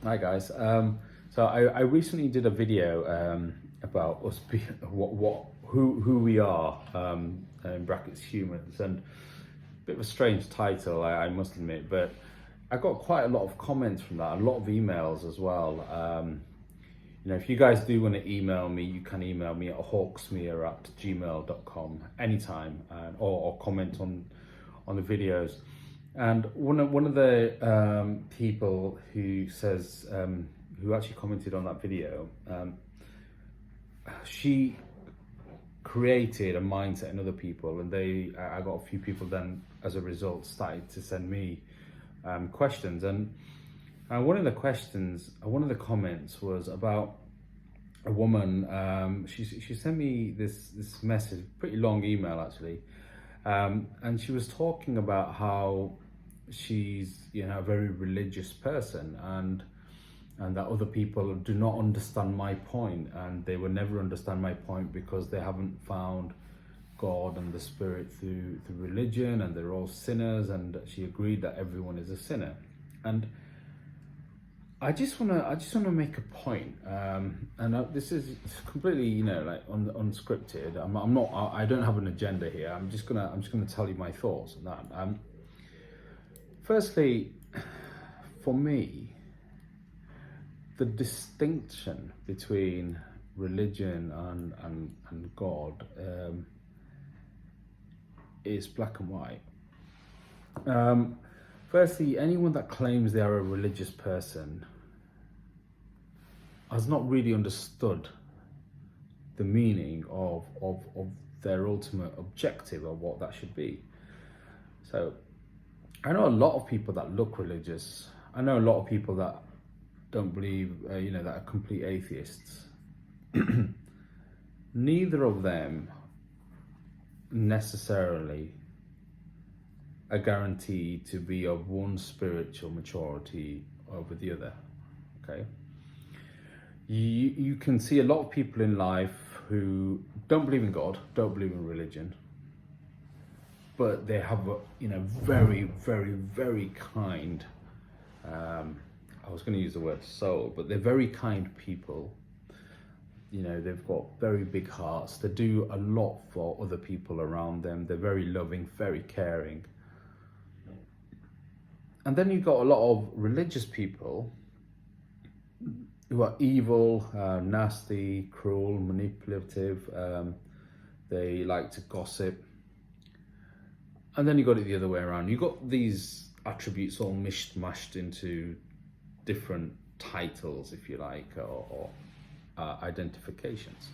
Hi guys. So I recently did a video about us being who we are in brackets humans, and a bit of a strange title, I must admit, but I got quite a lot of comments from that, a lot of emails as well. If you guys do want to email me, you can email me at hawksmear@gmail.com anytime, or comment on the videos. And one of the people who actually commented on that video, she created a mindset in other people, and I got a few people then as a result started to send me questions, and one of the comments was about a woman. She sent me this message, pretty long email actually, and she was talking about how she's a very religious person, and that other people do not understand my point, and they will never understand my point because they haven't found God and the Spirit through religion, and they're all sinners. And she agreed that everyone is a sinner. And I just wanna make a point, and this is completely like unscripted. I'm not. I don't have an agenda here. I'm just gonna tell you my thoughts on that. Firstly, for me, the distinction between religion and God is black and white. Firstly, anyone that claims they are a religious person has not really understood the meaning of their ultimate objective of what that should be. So I know a lot of people that look religious. I know a lot of people that don't believe, that are complete atheists. Neither of them necessarily are guaranteed to be of one spiritual maturity over the other. Okay. You can see a lot of people in life who don't believe in God, don't believe in religion, but they have very, very, very kind, I was going to use the word soul, but they're very kind people. They've got very big hearts. They do a lot for other people around them. They're very loving, very caring. And then you've got a lot of religious people who are evil, nasty, cruel, manipulative. They like to gossip. And then you got it the other way around. You got these attributes all mashed into different titles, if you like, or identifications.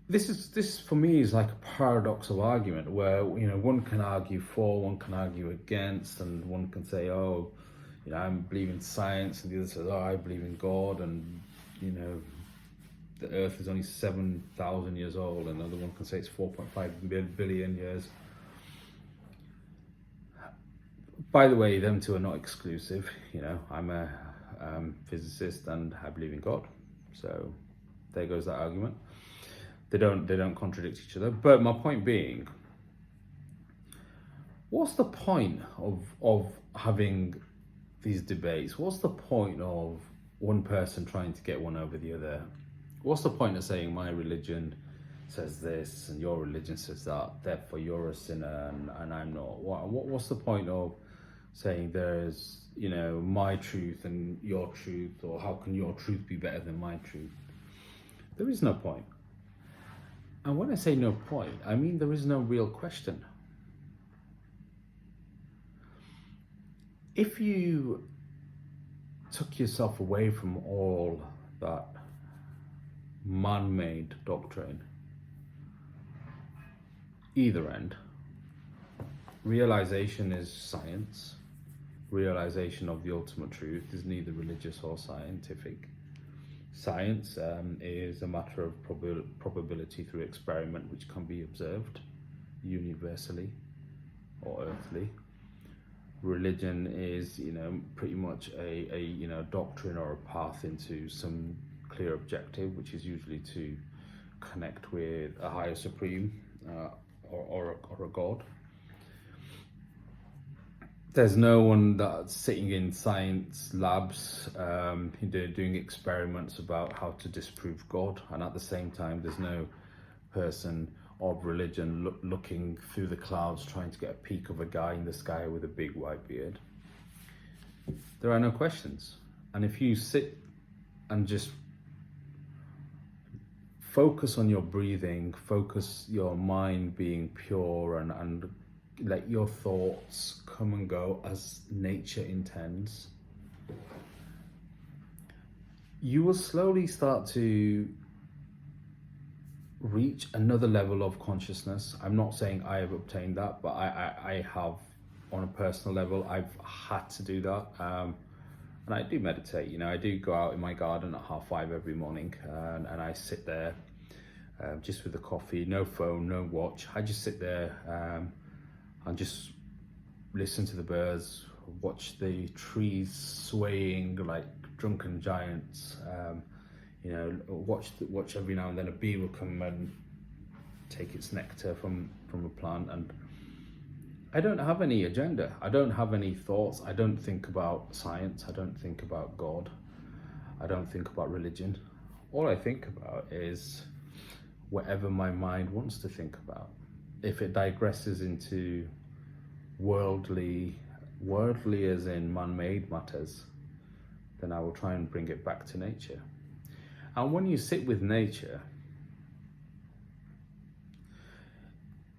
This for me is like a paradox of argument, where one can argue for, one can argue against, and one can say, oh, I believe in science, and the other says, oh, I believe in God, and the Earth is only 7,000 years old, and another one can say it's 4.5 billion years. By the way, them two are not exclusive. I'm a physicist and I believe in God, so there goes that argument. They don't contradict each other. But my point being, what's the point of having these debates? What's the point of one person trying to get one over the other? What's the point of saying my religion says this and your religion says that, therefore you're a sinner and I'm not? What's the point of saying there's my truth and your truth, or how can your truth be better than my truth? There is no point. And when I say no point, I mean there is no real question. If you took yourself away from all that man-made doctrine, either end, realization is science. Realization of the ultimate truth is neither religious or scientific. Science is a matter of probability through experiment, which can be observed universally or earthly. Religion is, pretty much a doctrine or a path into some clear objective, which is usually to connect with a higher supreme or a God. there's no one that's sitting in science labs doing experiments about how to disprove God, and at the same time there's no person of religion looking through the clouds trying to get a peek of a guy in the sky with a big white beard. There are no questions. And if you sit and just focus on your breathing, focus your mind being pure, and let your thoughts come and go as nature intends, you will slowly start to reach another level of consciousness. I'm not saying I have obtained that, but I have, on a personal level, I've had to do that. And I do meditate, you know, I do go out in my garden at 5:30 every morning, and I sit there just with the coffee, no phone, no watch. I just sit there and just listen to the birds, watch the trees swaying like drunken giants. You know, watch every now and then a bee will come and take its nectar from a plant. And I don't have any agenda. I don't have any thoughts. I don't think about science. I don't think about God. I don't think about religion. All I think about is whatever my mind wants to think about. If it digresses into worldly as in man-made matters, then I will try and bring it back to nature. And when you sit with nature,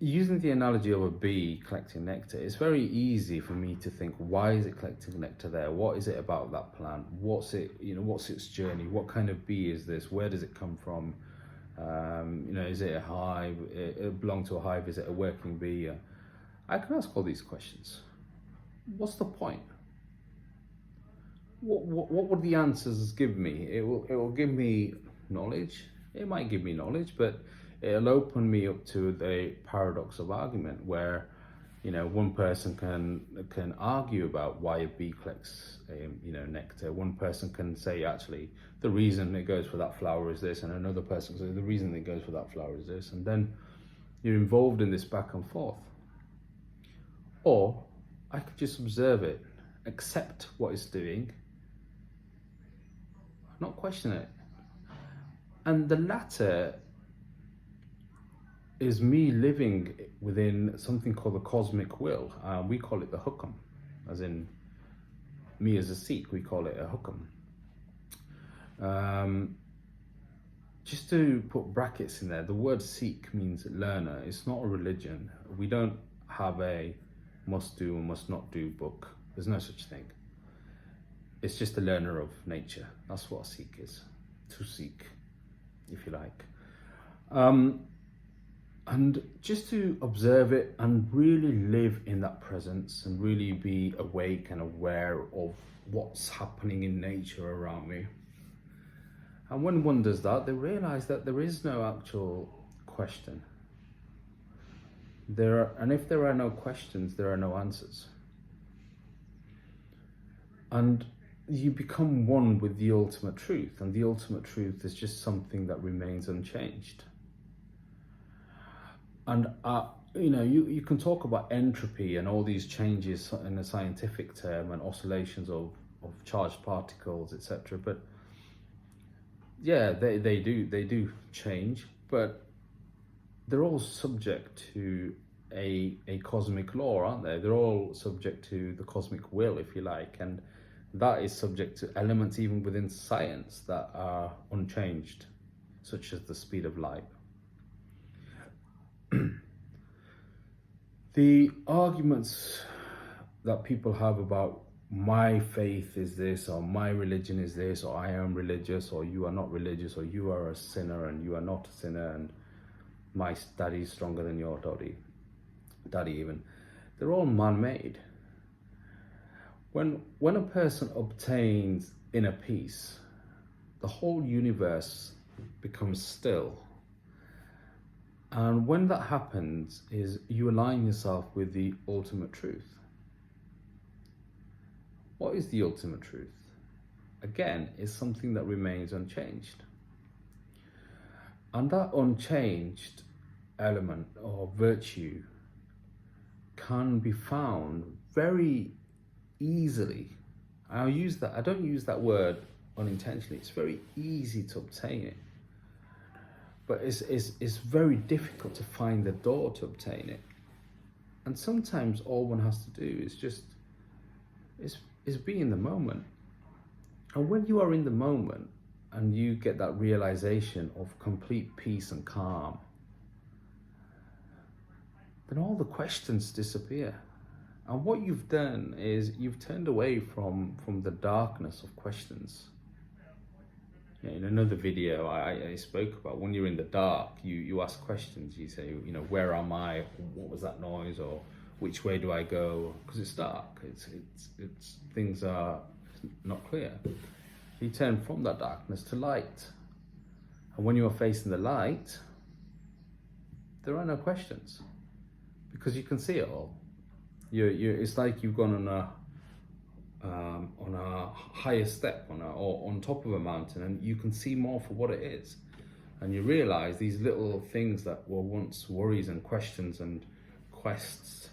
using the analogy of a bee collecting nectar, it's very easy for me to think, why is it collecting nectar there? What is it about that plant? What's its journey? What kind of bee is this? Where does it come from? You know, is it a hive? It belong to a hive? Is it a working bee? I can ask all these questions. What's the point? What would the answers give me? It will give me knowledge. It might give me knowledge, but it'll open me up to the paradox of argument, where, you know, one person can argue about why a bee collects nectar. One person can say, actually, the reason it goes for that flower is this, and another person can say the reason it goes for that flower is this, and then you're involved in this back and forth. Or I could just observe it, accept what it's doing, not question it. And the latter is me living within something called the cosmic will. We call it the hukam, as in me as a Sikh, we call it a hukam. Just to put brackets in there, the word Sikh means learner. It's not a religion. We don't have a must do or must not do book. There's no such thing. It's just a learner of nature. That's what a Sikh is, to seek, if you like. And just to observe it and really live in that presence and really be awake and aware of what's happening in nature around me. And when one does that, they realize that there is no actual question. And if there are no questions, there are no answers. And you become one with the ultimate truth, and the ultimate truth is just something that remains unchanged. And you can talk about entropy and all these changes in a scientific term and oscillations of charged particles, etc. But yeah, they do change, but they're all subject to a cosmic law, aren't they? They're all subject to the cosmic will, if you like, and that is subject to elements even within science that are unchanged, such as the speed of light. The arguments that people have about my faith is this, or my religion is this, or I am religious, or you are not religious, or you are a sinner and you are not a sinner, and my daddy is stronger than your daddy even, they're all man-made. When a person obtains inner peace, the whole universe becomes still. And when that happens, is you align yourself with the ultimate truth. What is the ultimate truth? Again, it's something that remains unchanged. And that unchanged element or virtue can be found very easily, I don't use that word unintentionally, it's very easy to obtain it. But it's very difficult to find the door to obtain it. And sometimes all one has to do is be in the moment. And when you are in the moment and you get that realization of complete peace and calm, then all the questions disappear. And what you've done is you've turned away from the darkness of questions. In another video, I spoke about when you're in the dark, you ask questions. You say, where am I? What was that noise? Or which way do I go? Because it's dark. It's things are not clear. You turn from that darkness to light, and when you are facing the light, there are no questions because you can see it all. It's like you've gone on a higher step or on top of a mountain, and you can see more for what it is, and you realize these little things that were once worries and questions and quests,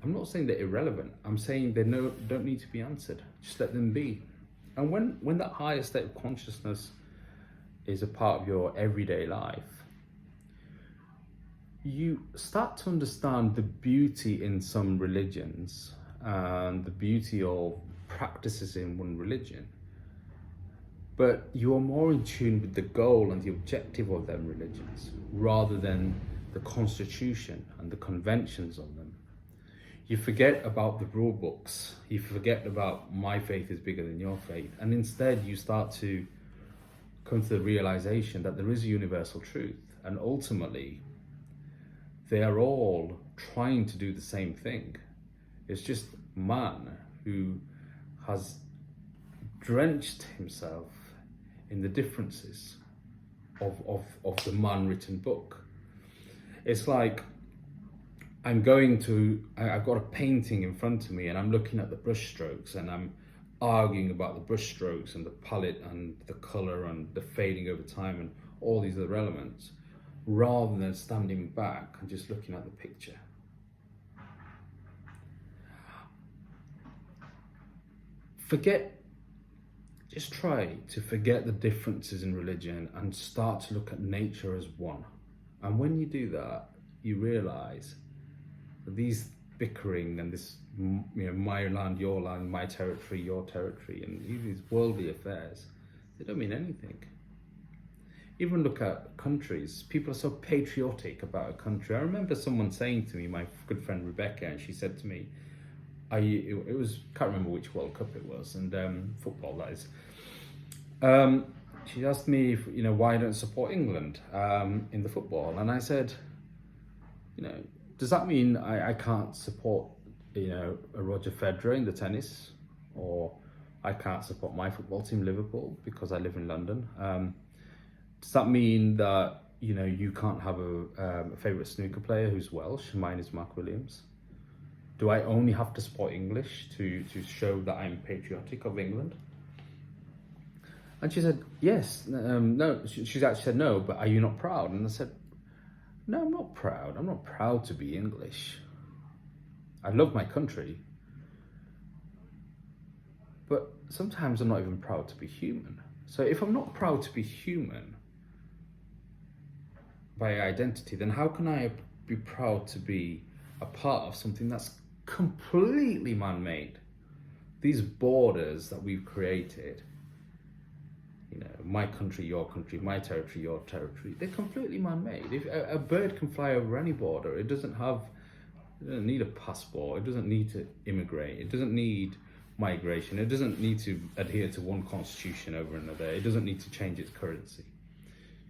I'm not saying they're irrelevant, I'm saying they don't need to be answered. Just let them be. And when that higher state of consciousness is a part of your everyday life, you start to understand the beauty in some religions and the beauty of practices in one religion, but you are more in tune with the goal and the objective of them religions rather than the constitution and the conventions of them. You forget about the rule books, you forget about my faith is bigger than your faith, and instead you start to come to the realization that there is a universal truth, and ultimately they are all trying to do the same thing. It's just man who has drenched himself in the differences of the man-written book. It's like I've got a painting in front of me and I'm looking at the brush strokes and I'm arguing about the brush strokes and the palette and the color and the fading over time and all these other elements, rather than standing back and just looking at the picture. Just try to forget the differences in religion and start to look at nature as one. And when you do that, you realize that these bickering and this, my land, your land, my territory, your territory, and these worldly affairs, they don't mean anything. Even look at countries. People are so patriotic about a country. I remember someone saying to me, my good friend Rebecca, and she said to me, can't remember which World Cup it was, and football that is. She asked me why I don't support England in the football, and I said, does that mean I can't support a Roger Federer in the tennis, or I can't support my football team Liverpool because I live in London? Does that mean that you can't have a favourite snooker player who's Welsh? Mine is Mark Williams. Do I only have to support English to show that I'm patriotic of England? And she said, yes, no. She actually said, no, but are you not proud? And I said, no, I'm not proud. I'm not proud to be English. I love my country. But sometimes I'm not even proud to be human. So if I'm not proud to be human by identity, then how can I be proud to be a part of something that's completely man-made? These borders that we've created, my country, your country, my territory, your territory, they're completely man-made. If a bird can fly over any border, it doesn't need a passport, it doesn't need to immigrate, it doesn't need migration, it doesn't need to adhere to one constitution over another, it doesn't need to change its currency.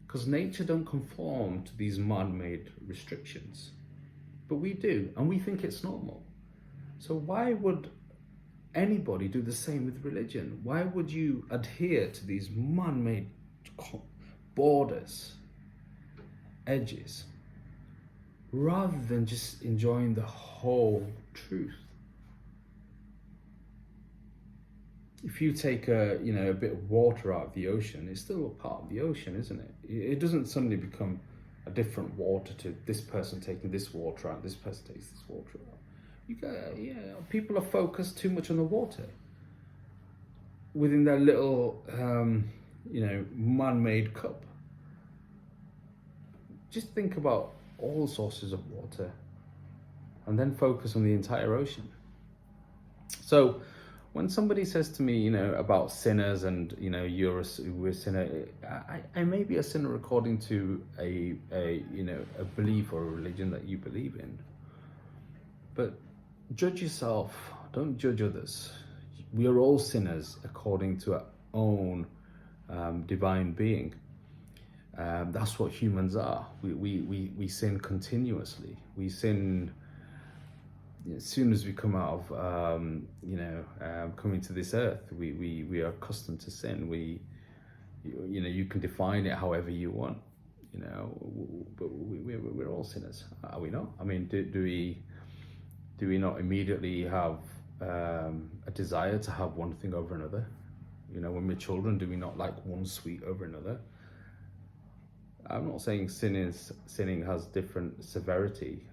Because nature don't conform to these man-made restrictions. But we do, and we think it's normal. So why would anybody do the same with religion? Why would you adhere to these man-made borders, edges, rather than just enjoying the whole truth? If you take a bit of water out of the ocean, it's still a part of the ocean, isn't it? It doesn't suddenly become a different water to this person taking this water out, this person takes this water out. people are focused too much on the water within their little, man-made cup. Just think about all sources of water and then focus on the entire ocean. So when somebody says to me, about sinners and, we're a sinner, I may be a sinner according to a belief or a religion that you believe in. But judge yourself, don't judge others. We are all sinners according to our own divine being. That's what humans are. We sin continuously. We sin as soon as we come out of coming to this earth. We are accustomed to sin. You can define it however you want, but we're all sinners, are we not? I mean, do we not immediately have a desire to have one thing over another? When we're children, do we not like one sweet over another? I'm not saying sinning has different severity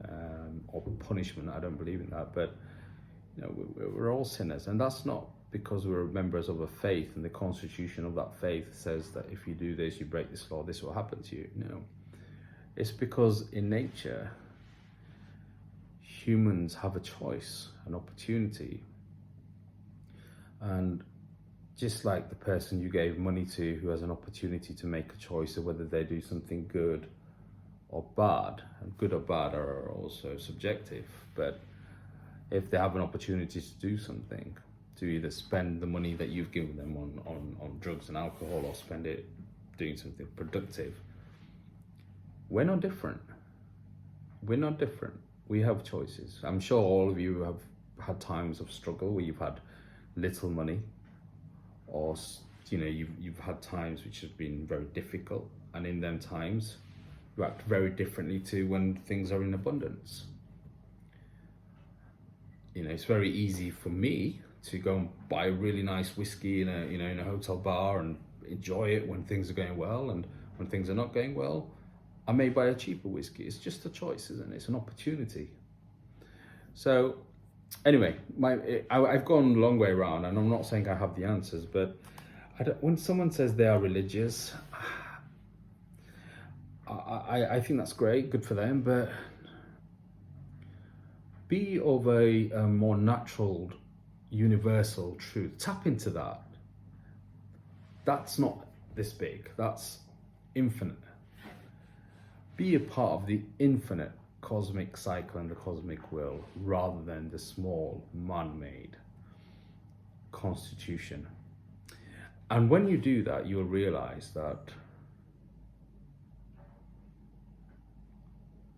or punishment. I don't believe in that, but we're all sinners, and that's not because we're members of a faith and the constitution of that faith says that if you do this, you break this law, this will happen to you. No, it's because in nature, humans have a choice, an opportunity, and just like the person you gave money to who has an opportunity to make a choice of whether they do something good or bad, and good or bad are also subjective, but if they have an opportunity to do something, to either spend the money that you've given them on drugs and alcohol or spend it doing something productive, we're not different. We're not different. We have choices. I'm sure all of you have had times of struggle where you've had little money, or you've had times which have been very difficult, and in them times you act very differently to when things are in abundance. It's very easy for me to go and buy a really nice whiskey in a hotel bar and enjoy it when things are going well, and when things are not going well, I may buy a cheaper whiskey. It's just a choice, isn't it? It's an opportunity. So anyway, I've gone a long way around, and I'm not saying I have the answers, but when someone says they are religious, I think that's great, good for them, but be of a more natural, universal truth. Tap into that. That's not this big, that's infinite. Be a part of the infinite cosmic cycle and the cosmic will, rather than the small man-made constitution. And when you do that, you'll realize that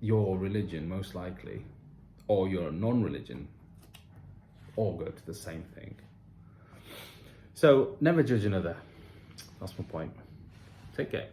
your religion, most likely, or your non-religion, all go to the same thing. So never judge another. That's my point. Take care.